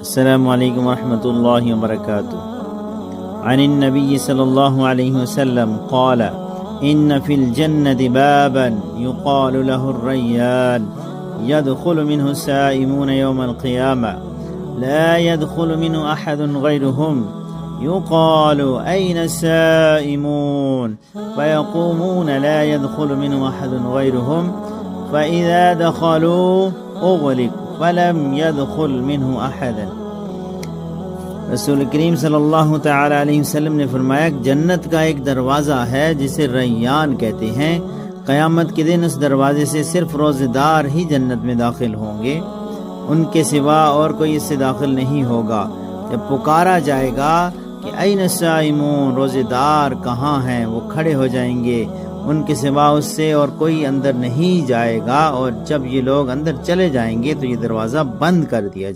अस्सलामु अलैकुम वरहमतुल्लाहि वबरकातुहू। अनिन नबी सल्लल्लाहु अलैहि वसल्लम क़ाल इन्न फिल जन्नति बाबन युक़ालु लहु अर्रय्यान यदख़ुलु मिन्हु साइमून यौमल क़ियामा ला यदख़ुलु मिन्हु अहदुन ग़ैरुहुम युक़ालु अय्न साइमून फ़यक़ूमून ला यदख़ुलु मिन्हु अहदुन ग़ैरुहुम फ़इज़ा दख़लू उग़लिक़ू फ़लम यदख़ुल मिन्हु अहदन। रसूल करीम सल्लल्लाहु तआला अलैहि वसल्लम ने फरमाया, जन्नत का एक दरवाज़ा है जिसे रैयान कहते हैं। क़यामत के दिन उस दरवाजे से सिर्फ रोज़ेदार ही जन्नत में दाखिल होंगे, उनके सिवा और कोई इससे दाखिल नहीं होगा। जब पुकारा जाएगा कि ऐन साइमून, रोज़ेदार कहाँ हैं, वो खड़े हो जाएंगे, उनके सिवा उससे और कोई अंदर नहीं जाएगा। और जब ये लोग अंदर चले जाएंगे तो ये दरवाज़ा बंद कर दिया जाएगा।